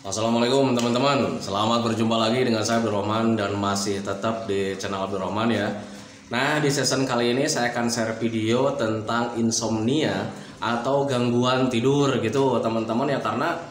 Assalamualaikum teman-teman, selamat berjumpa lagi dengan saya Abdurrahman dan masih tetap di channel Abdurrahman ya. Nah, di season kali ini saya akan share video tentang insomnia atau gangguan tidur gitu teman-teman ya, karena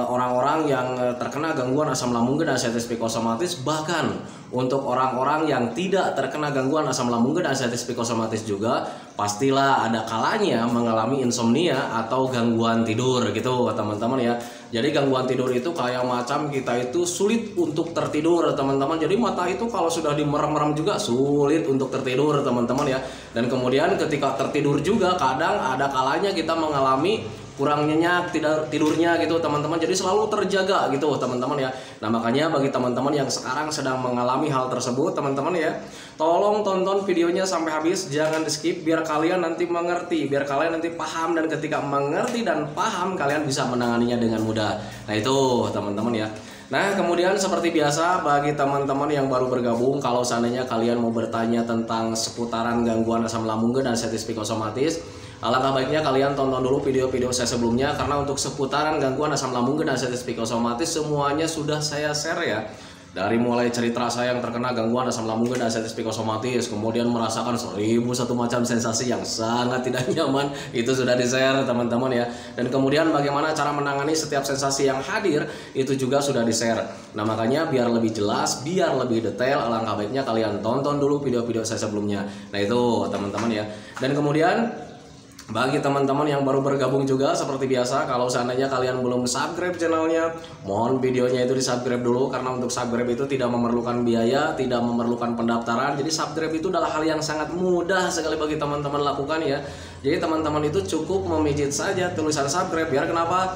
orang-orang yang terkena gangguan asam lambung dan anxiety psikosomatis, bahkan untuk orang-orang yang tidak terkena gangguan asam lambung dan anxiety psikosomatis juga pastilah ada kalanya mengalami insomnia atau gangguan tidur gitu teman-teman ya. Jadi gangguan tidur itu kayak macam kita itu sulit untuk tertidur teman-teman. Jadi mata itu kalau sudah dimerem-merem juga sulit untuk tertidur teman-teman ya. Dan kemudian ketika tertidur juga kadang ada kalanya kita mengalami kurang nyenyak tidurnya gitu teman-teman. Jadi selalu terjaga gitu teman-teman ya. Nah, makanya bagi teman-teman yang sekarang sedang mengalami hal tersebut teman-teman ya, tolong tonton videonya sampai habis, jangan di skip biar kalian nanti mengerti, biar kalian nanti paham, dan ketika mengerti dan paham kalian bisa menanganinya dengan mudah. Nah, itu teman-teman ya. Nah, kemudian seperti biasa bagi teman-teman yang baru bergabung, kalau seandainya kalian mau bertanya tentang seputaran gangguan asam lambung dan anxiety psikosomatis, alangkah baiknya kalian tonton dulu video-video saya sebelumnya, karena untuk seputaran gangguan asam lambung dan anxiety psikosomatis semuanya sudah saya share ya. Dari mulai cerita saya yang terkena gangguan asam lambung dan anxiety psikosomatis, kemudian merasakan 1001 macam sensasi yang sangat tidak nyaman, itu sudah di-share teman-teman ya. Dan kemudian bagaimana cara menangani setiap sensasi yang hadir, itu juga sudah di-share. Nah, makanya biar lebih jelas, biar lebih detail, alangkah baiknya kalian tonton dulu video-video saya sebelumnya. Nah, itu teman-teman ya. Dan kemudian bagi teman-teman yang baru bergabung juga, seperti biasa, kalau seandainya kalian belum subscribe channelnya, mohon videonya itu di subscribe dulu, karena untuk subscribe itu tidak memerlukan biaya, tidak memerlukan pendaftaran. Jadi subscribe itu adalah hal yang sangat mudah sekali bagi teman-teman lakukan ya. Jadi teman-teman itu cukup memijit saja tulisan subscribe, biar kenapa?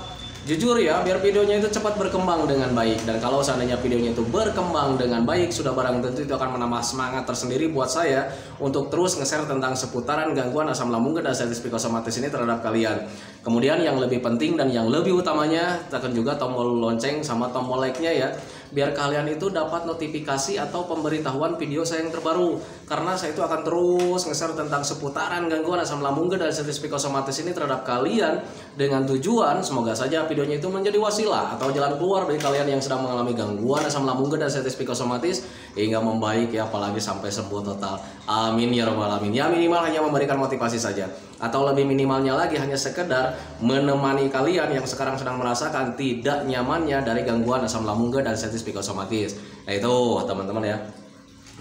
Jujur ya, biar videonya itu cepat berkembang dengan baik. Dan kalau seandainya videonya itu berkembang dengan baik, sudah barang tentu itu akan menambah semangat tersendiri buat saya untuk terus nge-share tentang seputaran gangguan asam lambung dan anxiety psikosomatis ini terhadap kalian. Kemudian yang lebih penting dan yang lebih utamanya, tekan juga tombol lonceng sama tombol like-nya ya, biar kalian itu dapat notifikasi atau pemberitahuan video saya yang terbaru. Karena saya itu akan terus nge-share tentang seputaran gangguan asam lambung dan anxiety psikosomatis ini terhadap kalian, dengan tujuan semoga saja videonya itu menjadi wasilah atau jalan keluar bagi kalian yang sedang mengalami gangguan asam lambung dan anxiety psikosomatis hingga membaik ya, apalagi sampai sembuh total. Amin ya rabbal alamin. Ya, minimal hanya memberikan motivasi saja, atau lebih minimalnya lagi hanya sekedar menemani kalian yang sekarang sedang merasakan tidak nyamannya dari gangguan asam lambung dan anxiety psikosomatis. Nah, itu teman-teman ya.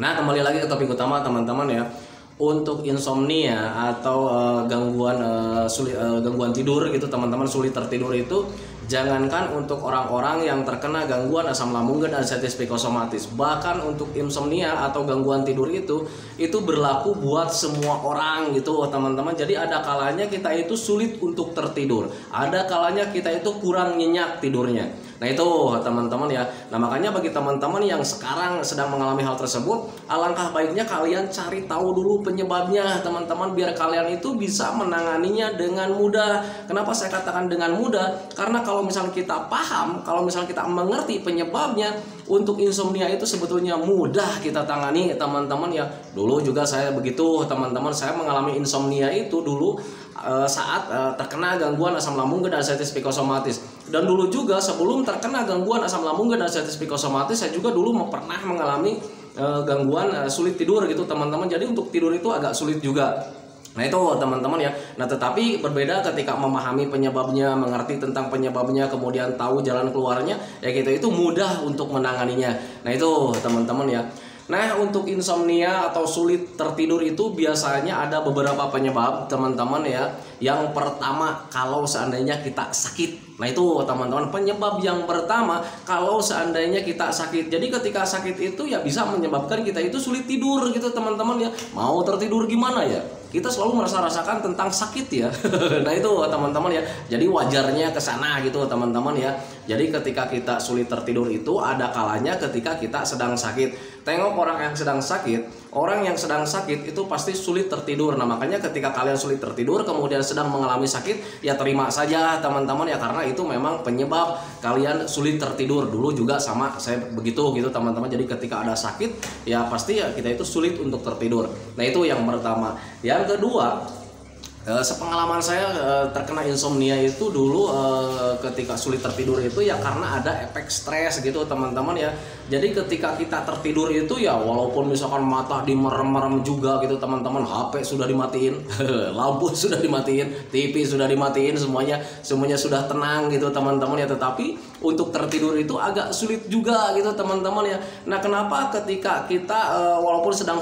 Nah, kembali lagi ke topik utama teman-teman ya. Untuk insomnia atau gangguan tidur gitu teman-teman, sulit tertidur itu, jangankan untuk orang-orang yang terkena gangguan asam lambung dan anxiety psikosomatis, bahkan untuk insomnia atau gangguan tidur itu berlaku buat semua orang gitu teman-teman. Jadi ada kalanya kita itu sulit untuk tertidur, ada kalanya kita itu kurang nyenyak tidurnya. Nah, itu teman-teman ya. Nah, makanya bagi teman-teman yang sekarang sedang mengalami hal tersebut, alangkah baiknya kalian cari tahu dulu penyebabnya teman-teman, biar kalian itu bisa menanganinya dengan mudah. Kenapa saya katakan dengan mudah? Karena kalau misalnya kita paham, kalau misalnya kita mengerti penyebabnya, untuk insomnia itu sebetulnya mudah kita tangani teman-teman ya. Dulu juga saya begitu teman-teman, saya mengalami insomnia itu dulu saat terkena gangguan asam lambung dan anxiety psikosomatis. Dan dulu juga sebelum terkena gangguan asam lambung dan anxiety psikosomatis, saya juga dulu pernah mengalami gangguan sulit tidur gitu teman-teman. Jadi untuk tidur itu agak sulit juga. Nah, itu teman-teman ya. Nah, tetapi berbeda ketika memahami penyebabnya, mengerti tentang penyebabnya, kemudian tahu jalan keluarnya, ya kita itu mudah untuk menanganinya. Nah, itu teman-teman ya. Nah, untuk insomnia atau sulit tertidur itu biasanya ada beberapa penyebab teman-teman ya. Yang pertama, kalau seandainya kita sakit. Nah, itu teman-teman, penyebab yang pertama kalau seandainya kita sakit. Jadi ketika sakit itu ya bisa menyebabkan kita itu sulit tidur gitu teman-teman ya. Mau tertidur gimana ya? Kita selalu rasakan tentang sakit ya. Nah, itu teman-teman ya. Jadi wajarnya ke sana gitu teman-teman ya. Jadi ketika kita sulit tertidur itu ada kalanya ketika kita sedang sakit. Tengok orang yang sedang sakit itu pasti sulit tertidur. Nah, makanya ketika kalian sulit tertidur kemudian sedang mengalami sakit, ya terima saja teman-teman ya, karena itu memang penyebab kalian sulit tertidur. Dulu juga sama saya begitu gitu teman-teman. Jadi ketika ada sakit ya pasti ya kita itu sulit untuk tertidur. Nah, itu yang pertama. Yang kedua, Sepengalaman saya terkena insomnia itu dulu ketika sulit tertidur itu ya karena ada efek stres gitu teman-teman ya. Jadi ketika kita tertidur itu ya walaupun misalkan mata dimerem-merem juga gitu teman-teman, HP sudah dimatiin, lampu sudah dimatiin, TV sudah dimatiin, semuanya sudah tenang gitu teman-teman ya, tetapi untuk tertidur itu agak sulit juga gitu teman-teman ya. Nah, kenapa ketika kita walaupun sedang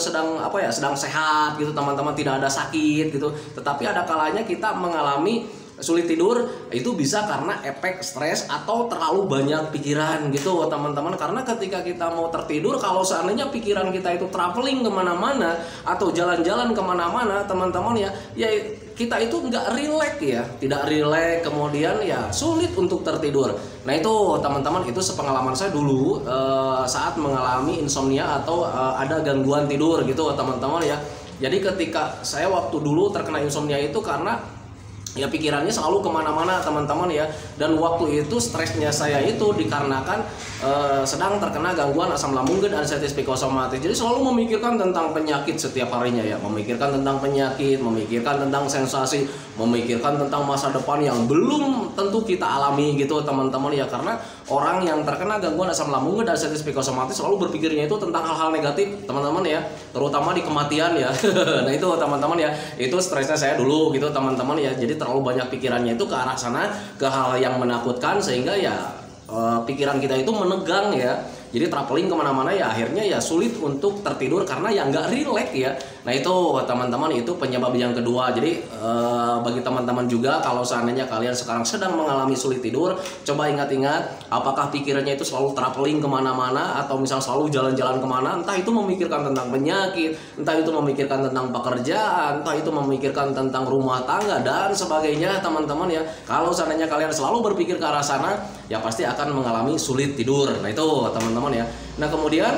sehat gitu teman-teman, tidak ada sakit gitu, tetapi ada kalanya kita mengalami sulit tidur itu bisa karena efek stres atau terlalu banyak pikiran gitu teman-teman. Karena ketika kita mau tertidur, kalau seandainya pikiran kita itu traveling kemana-mana atau jalan-jalan kemana-mana teman-teman ya, kita itu nggak rileks ya, tidak rileks, kemudian ya sulit untuk tertidur. Nah itu teman-teman, itu sepengalaman saya dulu saat mengalami insomnia atau ada gangguan tidur gitu teman-teman ya. Jadi ketika saya waktu dulu terkena insomnia itu karena ya pikirannya selalu kemana-mana teman-teman ya, dan waktu itu stresnya saya itu dikarenakan sedang terkena gangguan asam lambung dan anxiety psikosomatis. Jadi selalu memikirkan tentang penyakit setiap harinya ya, memikirkan tentang penyakit, memikirkan tentang sensasi, memikirkan tentang masa depan yang belum tentu kita alami gitu teman-teman ya. Karena orang yang terkena gangguan asam lambung dan anxiety psikosomatis selalu berpikirnya itu tentang hal-hal negatif teman-teman ya, terutama di kematian ya. Nah itu teman-teman ya, itu stresnya saya dulu gitu teman-teman ya. Jadi terlalu banyak pikirannya itu ke arah sana, ke hal yang menakutkan, sehingga ya pikiran kita itu menegang ya. Jadi traveling kemana-mana ya, akhirnya ya sulit untuk tertidur karena ya nggak rileks ya. Nah itu teman-teman, itu penyebab yang kedua. Jadi bagi teman-teman juga, kalau seandainya kalian sekarang sedang mengalami sulit tidur, coba ingat-ingat apakah pikirannya itu selalu traveling kemana-mana, atau misal selalu jalan-jalan kemana, entah itu memikirkan tentang penyakit, entah itu memikirkan tentang pekerjaan, entah itu memikirkan tentang rumah tangga dan sebagainya teman-teman ya. Kalau seandainya kalian selalu berpikir ke arah sana, ya pasti akan mengalami sulit tidur. Nah itu teman-teman ya. Nah kemudian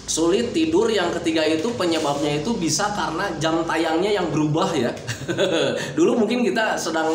sulit tidur yang ketiga itu penyebabnya itu bisa karena jam tayangnya yang berubah ya. Dulu mungkin kita sedang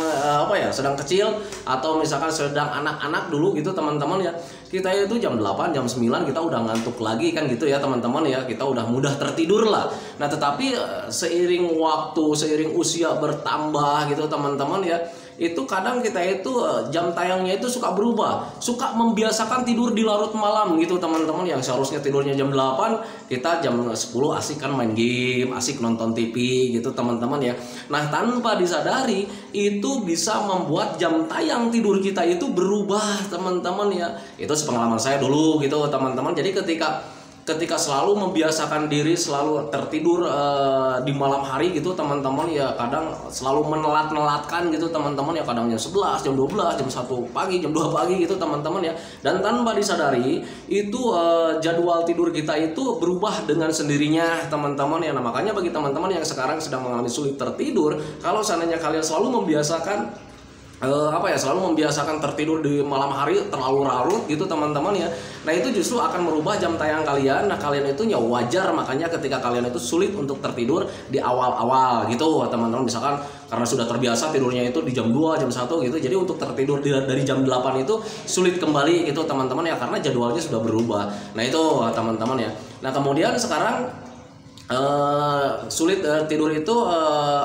sedang kecil, atau misalkan sedang anak-anak dulu gitu teman-teman ya, kita itu jam 8 jam 9 kita udah ngantuk lagi kan gitu ya teman-teman ya, kita udah mudah tertidur lah. Nah tetapi seiring waktu, seiring usia bertambah gitu teman-teman ya, itu kadang kita itu jam tayangnya itu suka berubah, suka membiasakan tidur di larut malam gitu teman-teman. Yang seharusnya tidurnya jam 8, kita jam 10 asik kan main game, asik nonton TV gitu teman-teman ya. Nah tanpa disadari itu bisa membuat jam tayang tidur kita itu berubah teman-teman ya. Itu sepengalaman saya dulu gitu teman-teman. Jadi ketika selalu membiasakan diri selalu tertidur di malam hari gitu teman-teman ya, kadang selalu menelat-nelatkan gitu teman-teman ya, kadang jam 11, jam 12, jam 1 pagi, jam 2 pagi gitu teman-teman ya. Dan tanpa disadari itu jadwal tidur kita itu berubah dengan sendirinya teman-teman ya. Nah makanya bagi teman-teman yang sekarang sedang mengalami sulit tertidur, kalau seandainya kalian selalu membiasakan selalu membiasakan tertidur di malam hari terlalu larut gitu teman-teman ya, nah itu justru akan merubah jam tayang kalian. Nah kalian itu ya wajar, makanya ketika kalian itu sulit untuk tertidur di awal-awal gitu teman-teman, misalkan karena sudah terbiasa tidurnya itu di jam 2 jam 1 gitu, jadi untuk tertidur dari jam 8 itu sulit kembali gitu teman-teman ya, karena jadwalnya sudah berubah. Nah itu teman-teman ya. Nah kemudian sekarang sulit tidur itu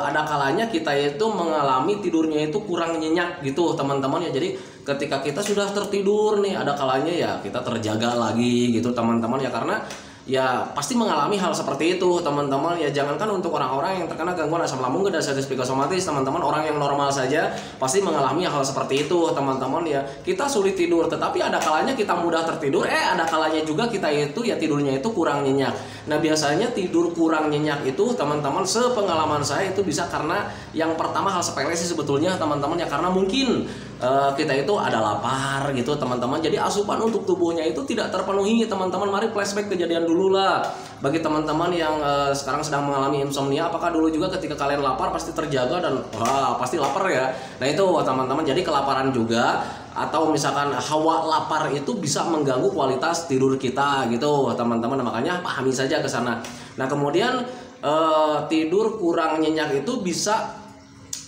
ada kalanya kita itu mengalami tidurnya itu kurang nyenyak gitu teman-teman ya. Jadi ketika kita sudah tertidur nih, ada kalanya ya kita terjaga lagi gitu teman-teman ya, karena ya pasti mengalami hal seperti itu teman-teman ya. Jangankan untuk orang-orang yang terkena gangguan asam lambung dan anxiety psikosomatis teman-teman, orang yang normal saja pasti mengalami hal seperti itu teman-teman ya. Kita sulit tidur, tetapi ada kalanya kita mudah tertidur, ada kalanya juga kita itu ya tidurnya itu kurang nyenyak. Nah biasanya tidur kurang nyenyak itu teman-teman, sepengalaman saya itu bisa karena yang pertama hal sepele sih sebetulnya teman-teman ya, karena mungkin kita itu ada lapar gitu teman-teman, jadi asupan untuk tubuhnya itu tidak terpenuhi teman-teman. Mari flashback kejadian dulu lah bagi teman-teman yang sekarang sedang mengalami insomnia. Apakah dulu juga ketika kalian lapar pasti terjaga dan pasti lapar ya? Nah itu teman-teman, jadi kelaparan juga atau misalkan hawa lapar itu bisa mengganggu kualitas tidur kita gitu teman-teman. Makanya pahami saja ke sana. Nah kemudian tidur kurang nyenyak itu bisa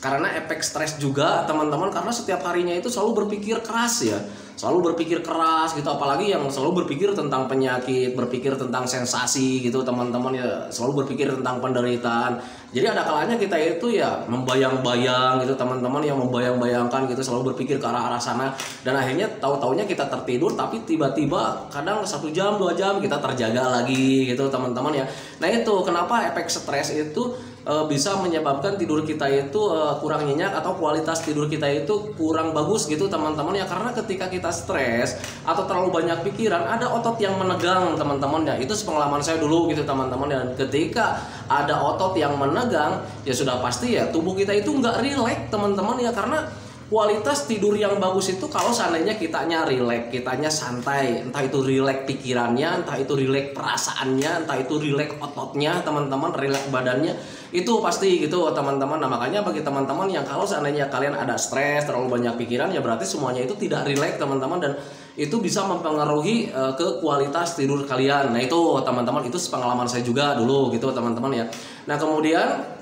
karena efek stres juga teman-teman, karena setiap harinya itu selalu berpikir keras ya, selalu berpikir keras gitu, apalagi yang selalu berpikir tentang penyakit, berpikir tentang sensasi gitu teman-teman ya, selalu berpikir tentang penderitaan. Jadi ada kalanya kita itu ya membayang-bayang gitu teman-teman, yang membayang-bayangkan gitu, selalu berpikir ke arah-arah sana, dan akhirnya tahu-taunya kita tertidur, tapi tiba-tiba kadang 1 jam 2 jam kita terjaga lagi gitu teman-teman ya. Nah itu kenapa efek stres itu bisa menyebabkan tidur kita itu kurang nyenyak atau kualitas tidur kita itu kurang bagus gitu teman-teman ya, karena ketika kita stres atau terlalu banyak pikiran, ada otot yang menegang teman-teman ya. Itu pengalaman saya dulu gitu teman-teman, dan ketika ada otot yang menegang ya sudah pasti ya tubuh kita itu nggak rileks teman-teman ya, karena kualitas tidur yang bagus itu kalau seandainya kitanya rileks, kitanya santai, entah itu rileks pikirannya, entah itu rileks perasaannya, entah itu rileks ototnya teman-teman, rileks badannya, itu pasti gitu teman-teman. Nah makanya bagi teman-teman yang kalau seandainya kalian ada stres, terlalu banyak pikiran, ya berarti semuanya itu tidak rileks teman-teman, dan itu bisa mempengaruhi ke kualitas tidur kalian. Nah itu teman-teman, itu pengalaman saya juga dulu gitu teman-teman ya. Nah kemudian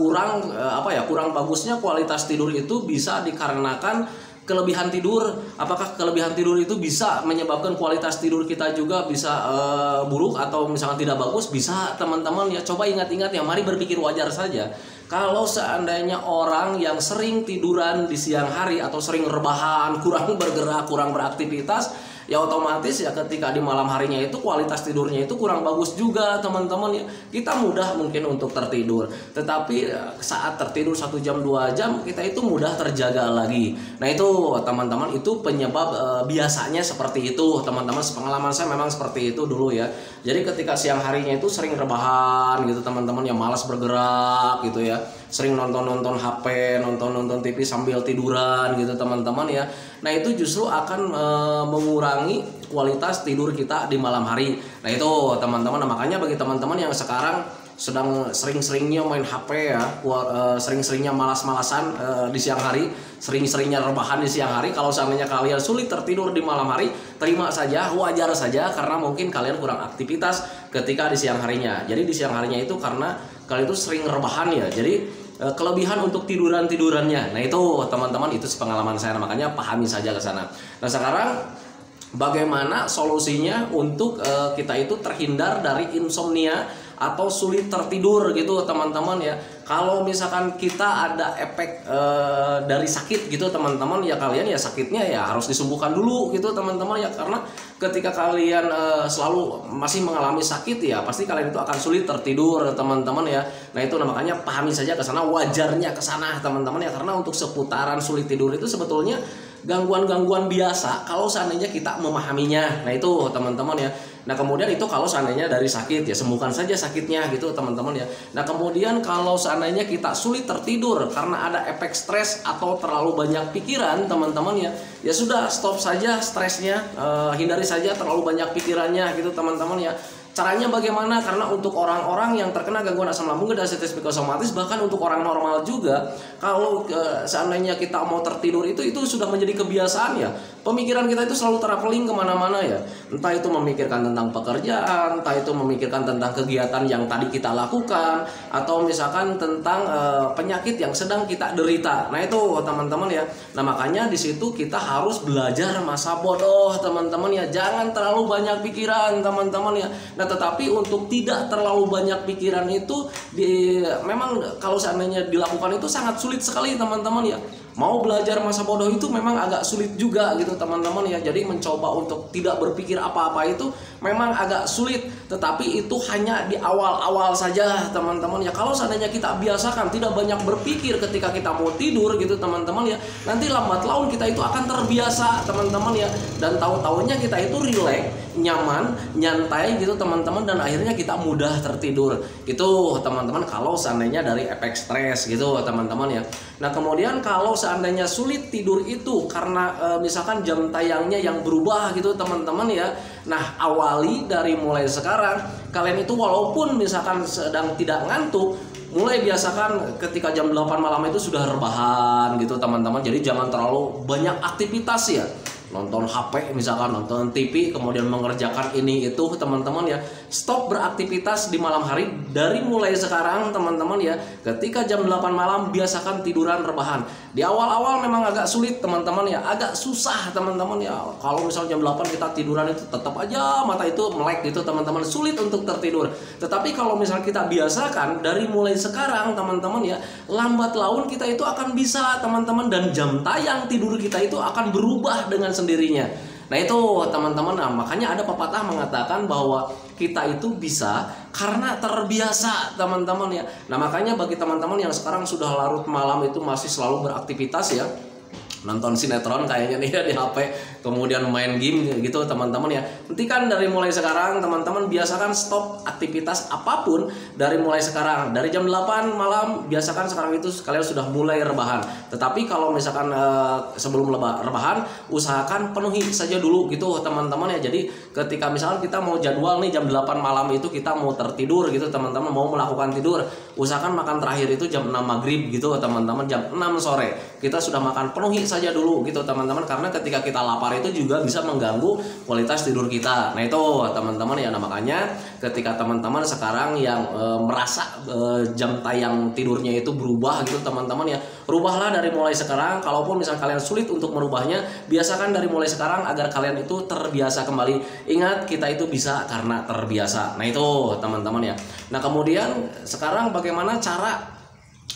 kurang bagusnya kualitas tidur itu bisa dikarenakan kelebihan tidur. Apakah kelebihan tidur itu bisa menyebabkan kualitas tidur kita juga bisa buruk atau misalkan tidak bagus? Bisa teman-teman ya. Coba ingat-ingat ya, mari berpikir wajar saja. Kalau seandainya orang yang sering tiduran di siang hari atau sering rebahan, kurang bergerak, kurang beraktivitas, ya otomatis ya ketika di malam harinya itu kualitas tidurnya itu kurang bagus juga teman-teman ya. Kita mudah mungkin untuk tertidur, tetapi saat tertidur 1 jam 2 jam kita itu mudah terjaga lagi. Nah itu teman-teman, itu penyebab biasanya seperti itu teman-teman. Pengalaman saya memang seperti itu dulu ya. Jadi ketika siang harinya itu sering rebahan gitu teman-teman ya, malas bergerak gitu ya, sering nonton HP, nonton TV sambil tiduran gitu teman-teman ya. Nah itu justru akan mengurangi kualitas tidur kita di malam hari. Nah itu teman-teman, nah, makanya bagi teman-teman yang sekarang sedang sering-seringnya main HP ya, sering-seringnya malas-malasan di siang hari, sering-seringnya rebahan di siang hari, kalau seandainya kalian sulit tertidur di malam hari, terima saja, wajar saja, karena mungkin kalian kurang aktivitas ketika di siang harinya. Jadi di siang harinya itu karena kalian itu sering rebahan ya, jadi kelebihan untuk tidurannya. Nah itu teman-teman, itu pengalaman saya, makanya pahami saja ke sana. Nah sekarang bagaimana solusinya untuk kita itu terhindar dari insomnia atau sulit tertidur gitu teman-teman ya. Kalau misalkan kita ada efek dari sakit gitu teman-teman ya, kalian ya sakitnya ya harus disembuhkan dulu gitu teman-teman ya, karena ketika kalian selalu masih mengalami sakit ya pasti kalian itu akan sulit tertidur teman-teman ya. Nah itu makanya pahami saja ke sana, wajarnya ke sana teman-teman ya, karena untuk seputaran sulit tidur itu sebetulnya gangguan-gangguan biasa kalau seandainya kita memahaminya. Nah itu teman-teman ya. Nah kemudian itu kalau seandainya dari sakit ya sembuhkan saja sakitnya gitu teman-teman ya. Nah kemudian kalau seandainya kita sulit tertidur karena ada efek stres atau terlalu banyak pikiran teman-teman ya, ya sudah stop saja stresnya, hindari saja terlalu banyak pikirannya gitu teman-teman ya. Caranya bagaimana? Karena untuk orang-orang yang terkena gangguan asam lambung dan situs psikosomatis, bahkan untuk orang normal juga, kalau seandainya kita mau tertidur itu sudah menjadi kebiasaan ya. Pemikiran kita itu selalu traveling kemana-mana ya. Entah itu memikirkan tentang pekerjaan, entah itu memikirkan tentang kegiatan yang tadi kita lakukan, atau misalkan tentang penyakit yang sedang kita derita. Nah itu teman-teman ya. Nah makanya di situ kita harus belajar masa bodoh teman-teman ya. Jangan terlalu banyak pikiran teman-teman ya. Nah tetapi untuk tidak terlalu banyak pikiran itu memang kalau seandainya dilakukan itu sangat sulit sekali teman-teman ya. Mau belajar masa bodoh itu memang agak sulit juga gitu teman-teman ya. Jadi mencoba untuk tidak berpikir apa-apa itu memang agak sulit, tetapi itu hanya di awal-awal saja teman-teman ya. Kalau seandainya kita biasakan tidak banyak berpikir ketika kita mau tidur gitu teman-teman ya, nanti lambat laun kita itu akan terbiasa teman-teman ya, dan tahu-tahunya kita itu rileks, nyaman, nyantai gitu teman-teman, dan akhirnya kita mudah tertidur. Itu teman-teman kalau seandainya dari efek stres gitu teman-teman ya. Nah kemudian kalau seandainya sulit tidur itu karena misalkan jam tayangnya yang berubah gitu teman-teman ya. Nah awali dari mulai sekarang kalian itu walaupun misalkan sedang tidak ngantuk, mulai biasakan ketika jam 8 malam itu sudah rebahan gitu teman-teman. Jadi jangan terlalu banyak aktivitas ya, nonton HP misalkan, nonton TV, kemudian mengerjakan ini itu teman-teman ya. stop beraktivitas di malam hari dari mulai sekarang teman-teman ya. Ketika jam 8 malam biasakan tiduran rebahan. Di awal-awal memang agak sulit teman-teman ya, agak susah teman-teman ya. Kalau misalnya jam 8 kita tiduran itu tetap aja mata itu melek gitu teman-teman, sulit untuk tertidur. Tetapi kalau misalnya kita biasakan dari mulai sekarang teman-teman ya, lambat laun kita itu akan bisa teman-teman, dan jam tayang tidur kita itu akan berubah dengan sendirinya. Nah itu teman-teman, nah, makanya ada pepatah mengatakan bahwa kita itu bisa karena terbiasa teman-teman ya. Nah makanya bagi teman-teman yang sekarang sudah larut malam itu masih selalu beraktivitas ya, nonton sinetron kayaknya nih ya di HP, kemudian main game gitu teman-teman ya. Hentikan dari mulai sekarang teman-teman, biasakan stop aktivitas apapun dari mulai sekarang. Dari jam 8 malam biasakan sekarang itu kalian sudah mulai rebahan. Tetapi kalau misalkan sebelum rebahan usahakan penuhi saja dulu gitu teman-teman ya. Jadi ketika misalkan kita mau jadwal nih jam 8 malam itu kita mau tertidur gitu teman-teman, mau melakukan tidur, usahakan makan terakhir itu jam 6 maghrib gitu teman-teman, jam 6 sore kita sudah makan, penuhi saja dulu gitu teman-teman, karena ketika kita lapar itu juga bisa mengganggu kualitas tidur kita. Nah itu teman-teman ya. Nah makanya ketika teman-teman sekarang yang merasa jam tayang tidurnya itu berubah gitu teman-teman ya, rubahlah dari mulai sekarang. Kalaupun misalnya kalian sulit untuk merubahnya, biasakan dari mulai sekarang agar kalian itu terbiasa kembali. Ingat, kita itu bisa karena terbiasa. Nah itu teman-teman ya. Nah kemudian sekarang bagaimana cara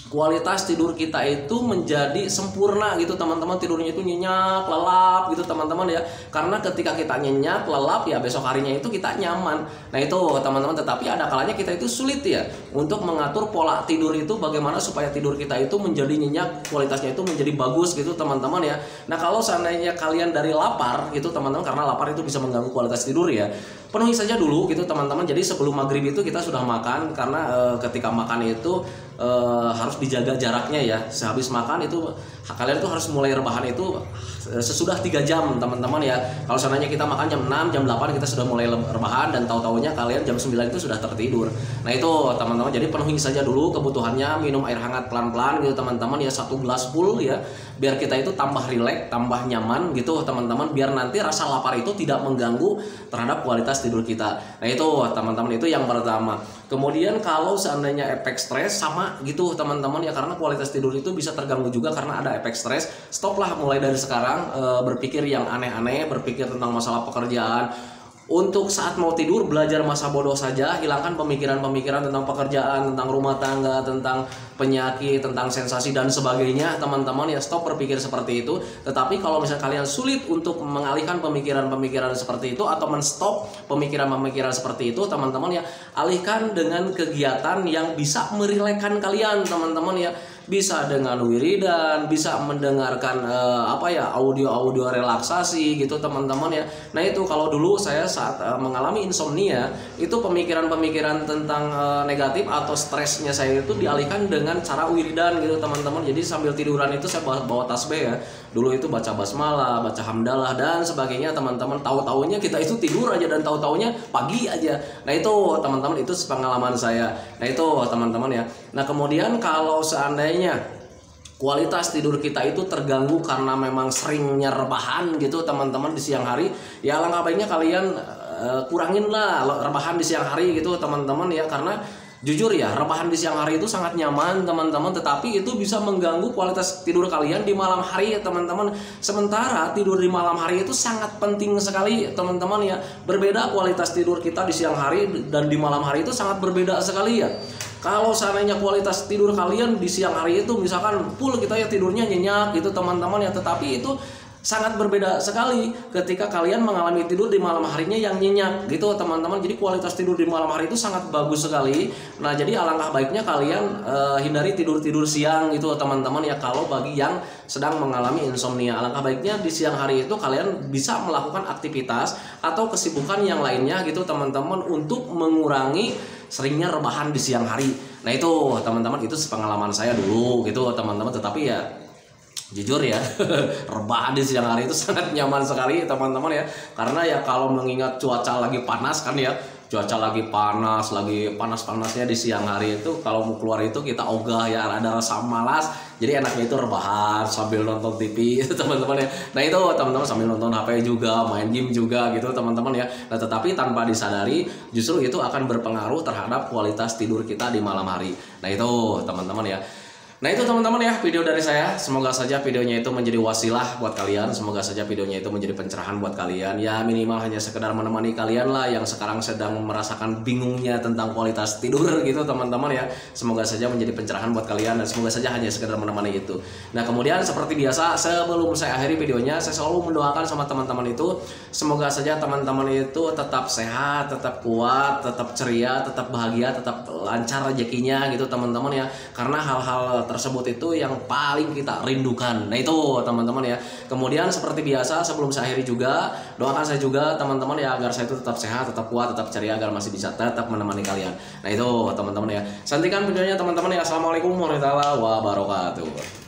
kualitas tidur kita itu menjadi sempurna gitu teman-teman, tidurnya itu nyenyak, lelap gitu teman-teman ya. Karena ketika kita nyenyak, lelap ya besok harinya itu kita nyaman. Nah itu teman-teman, tetapi ada kalanya kita itu sulit ya untuk mengatur pola tidur itu, bagaimana supaya tidur kita itu menjadi nyenyak, kualitasnya itu menjadi bagus gitu teman-teman ya. Nah kalau seandainya kalian dari lapar gitu teman-teman, karena lapar itu bisa mengganggu kualitas tidur ya, penuhi saja dulu gitu teman-teman. Jadi sebelum maghrib itu kita sudah makan, karena ketika makan itu harus dijaga jaraknya ya. Sehabis makan itu kalian tuh harus mulai rebahan itu sesudah 3 jam teman-teman ya. Kalau seandainya kita makan jam 6, jam 8 kita sudah mulai rebahan, dan tahu-taunya kalian jam 9 itu sudah tertidur. Nah itu teman-teman, jadi penuhi saja dulu kebutuhannya, minum air hangat pelan-pelan gitu teman-teman ya, 1 gelas full ya, biar kita itu tambah rileks, tambah nyaman gitu teman-teman, biar nanti rasa lapar itu tidak mengganggu terhadap kualitas tidur kita. Nah itu teman-teman, itu yang pertama. Kemudian kalau seandainya efek stres sama gitu teman-teman ya, karena kualitas tidur itu bisa terganggu juga karena ada efek stres. Stoplah mulai dari sekarang berpikir yang aneh-aneh, berpikir tentang masalah pekerjaan. Untuk saat mau tidur belajar masa bodoh saja, hilangkan pemikiran-pemikiran tentang pekerjaan, tentang rumah tangga, tentang penyakit, tentang sensasi dan sebagainya teman-teman ya. Stop berpikir seperti itu. Tetapi kalau misalnya kalian sulit untuk mengalihkan pemikiran-pemikiran seperti itu atau menstop pemikiran-pemikiran seperti itu teman-teman ya, alihkan dengan kegiatan yang bisa merilekkan kalian teman-teman ya. Bisa dengan wiridan, bisa mendengarkan audio-audio relaksasi gitu teman-teman ya. Nah itu kalau dulu saya saat mengalami insomnia, itu pemikiran-pemikiran tentang negatif atau stresnya saya itu dialihkan dengan cara wiridan gitu teman-teman. Jadi sambil tiduran itu saya bawa tasbih ya. Dulu itu baca basmalah, baca hamdalah dan sebagainya teman-teman. Tahu-taunya kita itu tidur aja, dan tahu-taunya pagi aja. Nah itu teman-teman, itu pengalaman saya. Nah itu teman-teman ya. Nah kemudian kalau seandainya kualitas tidur kita itu terganggu karena memang seringnya rebahan gitu teman-teman di siang hari, ya alangkah baiknya kalian kurangin lah rebahan di siang hari gitu teman-teman ya. Karena jujur ya, rebahan di siang hari itu sangat nyaman teman-teman, tetapi itu bisa mengganggu kualitas tidur kalian di malam hari ya teman-teman. Sementara tidur di malam hari itu sangat penting sekali teman-teman ya. Berbeda kualitas tidur kita di siang hari dan di malam hari itu sangat berbeda sekali ya. Kalau seandainya kualitas tidur kalian di siang hari itu misalkan full kita ya, tidurnya nyenyak gitu teman-teman ya, tetapi itu sangat berbeda sekali ketika kalian mengalami tidur di malam harinya yang nyenyak gitu teman-teman. Jadi kualitas tidur di malam hari itu sangat bagus sekali. Nah jadi alangkah baiknya kalian hindari tidur-tidur siang gitu teman-teman ya. Kalau bagi yang sedang mengalami insomnia, alangkah baiknya di siang hari itu kalian bisa melakukan aktivitas atau kesibukan yang lainnya gitu teman-teman, untuk mengurangi seringnya rebahan di siang hari. Nah itu teman-teman, itu pengalaman saya dulu gitu teman-teman. Tetapi ya jujur ya, rebahan di siang hari itu sangat nyaman sekali teman-teman ya. Karena ya kalau mengingat cuaca lagi panas kan ya, cuaca lagi panas, lagi panas-panasnya di siang hari itu, kalau mau keluar itu kita ogah ya, ada rasa malas, Jadi enaknya itu rebahan sambil nonton TV teman-teman ya. Nah itu teman-teman sambil nonton HP juga, main game juga gitu teman-teman ya. Nah tetapi tanpa disadari justru itu akan berpengaruh terhadap kualitas tidur kita di malam hari. Nah itu teman-teman ya. Nah itu teman-teman ya video dari saya. Semoga saja videonya itu menjadi wasilah buat kalian. Semoga saja videonya itu menjadi pencerahan buat kalian. Ya minimal hanya sekedar menemani kalian lah yang sekarang sedang merasakan bingungnya tentang kualitas tidur gitu teman-teman ya. Semoga saja menjadi pencerahan buat kalian dan semoga saja hanya sekedar menemani itu. Nah kemudian seperti biasa sebelum saya akhiri videonya, saya selalu mendoakan sama teman-teman itu semoga saja teman-teman itu tetap sehat, tetap kuat, tetap ceria, tetap bahagia, tetap lancar rezekinya gitu teman-teman ya. Karena hal-hal tersebut itu yang paling kita rindukan. Nah itu teman-teman ya. Kemudian seperti biasa sebelum saya akhiri juga, doakan saya juga teman-teman ya agar saya itu tetap sehat, tetap kuat, tetap ceria agar masih bisa tetap menemani kalian. Nah itu teman-teman ya. Santikan videonya teman-teman ya. Assalamualaikum warahmatullahi wabarakatuh.